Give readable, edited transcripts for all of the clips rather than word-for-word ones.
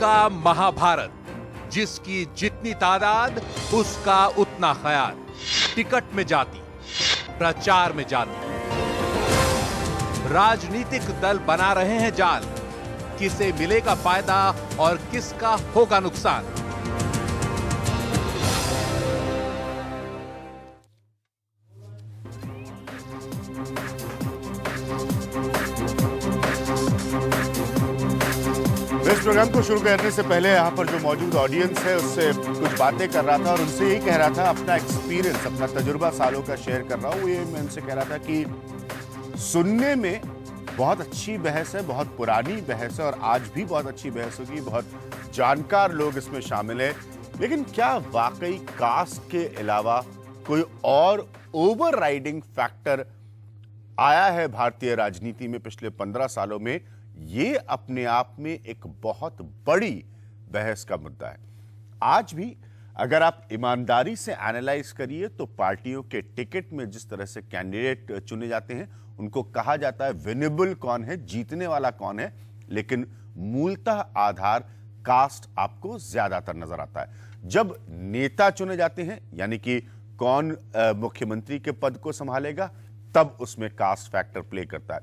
का महाभारत, जिसकी जितनी तादाद उसका उतना ख्याल। टिकट में जाति, प्रचार में जाति। राजनीतिक दल बना रहे हैं जाल, किसे मिलेगा फायदा और किसका होगा नुकसान। इस प्रोग्राम को शुरू करने से पहले यहाँ पर जो मौजूद ऑडियंस है उससे कुछ बातें कर रहा था और उनसे यही कह रहा था, अपना एक्सपीरियंस, अपना तजुर्बा सालों का शेयर कर रहा हूँ। ये मैं उनसे कह रहा था कि सुनने में बहुत अच्छी बहस है, बहुत पुरानी बहस है और आज भी बहुत अच्छी बहस होगी, बहुत जानकार लोग इसमें शामिल हैं, लेकिन क्या वाकई कास्ट के अलावा कोई और ओवरराइडिंग फैक्टर आया है भारतीय राजनीति में पिछले 15 सालों में? ये अपने आप में एक बहुत बड़ी बहस का मुद्दा है। आज भी अगर आप ईमानदारी से एनालाइज करिए तो पार्टियों के टिकट में जिस तरह से कैंडिडेट चुने जाते हैं, उनको कहा जाता है विनेबल कौन है, जीतने वाला कौन है, लेकिन मूलतः आधार कास्ट आपको ज्यादातर नजर आता है। जब नेता चुने जाते हैं, यानी कि कौन मुख्यमंत्री के पद को संभालेगा, तब उसमें कास्ट फैक्टर प्ले करता है।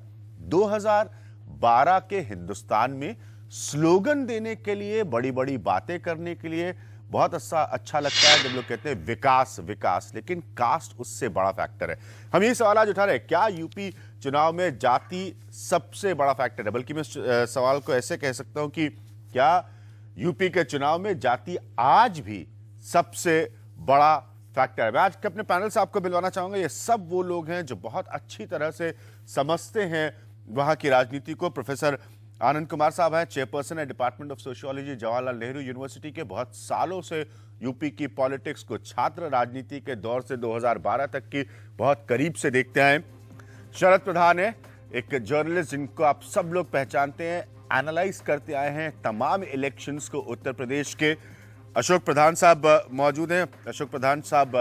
2012 के हिंदुस्तान में स्लोगन देने के लिए, बड़ी बड़ी बातें करने के लिए बहुत अच्छा लगता है जब लोग कहते हैं विकास विकास, लेकिन कास्ट उससे बड़ा फैक्टर है। हम ये सवाल आज उठा रहे हैं, क्या यूपी चुनाव में जाति सबसे बड़ा फैक्टर है? बल्कि मैं सवाल को ऐसे कह सकता हूं कि क्या यूपी के चुनाव में जाति आज भी सबसे बड़ा फैक्टर है? मैं आज के अपने पैनल से आपको मिलवाना चाहूंगा। ये सब वो लोग हैं जो बहुत अच्छी तरह से समझते हैं वहां की राजनीति को। प्रोफेसर आनंद कुमार साहब हैं, चेयरपर्सन है department of sociology, Jawaharlal Nehru university के। बहुत सालों से यूपी की पॉलिटिक्स को, छात्र राजनीति के दौर से 2012 तक की बहुत करीब से देखते आए। शरद प्रधान है, एक जर्नलिस्ट जिनको आप सब लोग पहचानते हैं, एनालाइज करते आए हैं तमाम इलेक्शंस को उत्तर प्रदेश के। अशोक प्रधान साहब मौजूद हैं। अशोक प्रधान साहब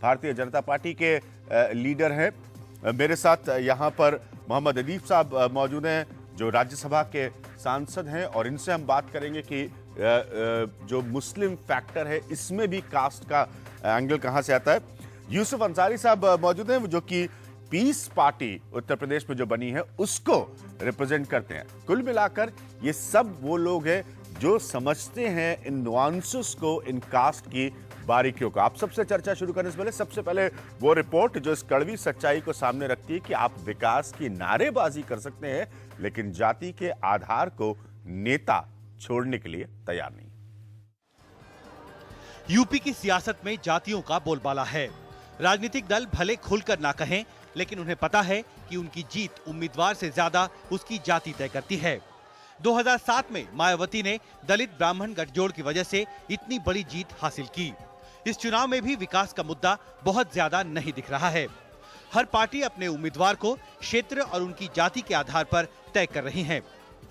भारतीय जनता पार्टी के लीडर हैं। मेरे साथ यहाँ पर मोहम्मद अदीब साहब मौजूद हैं जो राज्यसभा के सांसद हैं, और इनसे हम बात करेंगे कि जो मुस्लिम फैक्टर है इसमें भी कास्ट का एंगल कहां से आता है। यूसुफ अंसारी साहब मौजूद हैं जो कि पीस पार्टी उत्तर प्रदेश में जो बनी है उसको रिप्रेजेंट करते हैं। कुल मिलाकर ये सब वो लोग हैं जो समझते हैं इन नुआंसेस को, इन कास्ट की बारीकियों को। आप सबसे चर्चा शुरू करने से पहले सबसे पहले वो रिपोर्ट जो इस कड़वी सच्चाई को सामने रखती है कि आप विकास की नारेबाजी कर सकते हैं, लेकिन जाति के आधार को नेता छोड़ने के लिए तैयार नहीं। यूपी की सियासत में जातियों का बोलबाला है। राजनीतिक दल भले खुलकर ना कहें, लेकिन उन्हें पता है कि उनकी जीत उम्मीदवार से ज्यादा उसकी जाति तय करती है। 2007 में मायावती ने दलित ब्राह्मण गठजोड़ की वजह से इतनी बड़ी जीत हासिल की। इस चुनाव में भी विकास का मुद्दा बहुत ज्यादा नहीं दिख रहा है। हर पार्टी अपने उम्मीदवार को क्षेत्र और उनकी जाति के आधार पर तय कर रही है।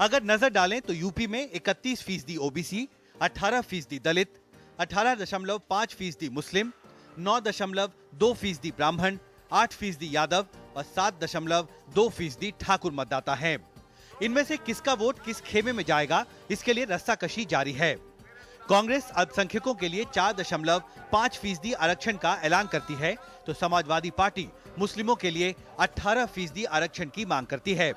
अगर नजर डालें तो यूपी में 31% ओबीसी, 18% दलित, 18.5% मुस्लिम, 9.2% ब्राह्मण, 8% यादव और 7.2% ठाकुर मतदाता हैं। इनमें से किसका वोट किस खेमे में जाएगा, इसके लिए रस्साकशी जारी है। कांग्रेस अल्पसंख्यकों के लिए 4.5% आरक्षण का ऐलान करती है, तो समाजवादी पार्टी मुस्लिमों के लिए 18% आरक्षण की मांग करती है।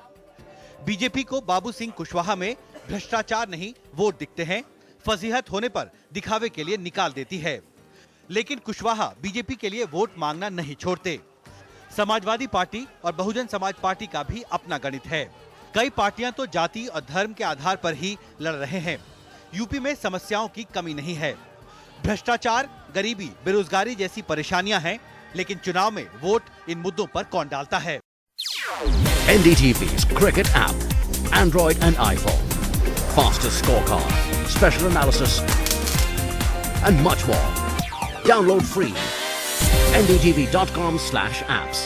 बीजेपी को बाबू सिंह कुशवाहा में भ्रष्टाचार नहीं वोट दिखते हैं, फजीहत होने पर दिखावे के लिए निकाल देती है। लेकिन कुशवाहा बीजेपी के लिए वोट मांगना नहीं छोड़ते। समाजवादी पार्टी और बहुजन समाज पार्टी का भी अपना गणित है। कई पार्टियां तो जाति और धर्म के आधार पर ही लड़ रहे हैं। यूपी में समस्याओं की कमी नहीं है। भ्रष्टाचार, गरीबी, बेरोजगारी जैसी परेशानियां हैं, लेकिन चुनाव में वोट इन मुद्दों पर कौन डालता है? NDTV's Cricket app, Android and iPhone, fastest scorecard, special analysis, and much more. Download free. ndtv.com/apps.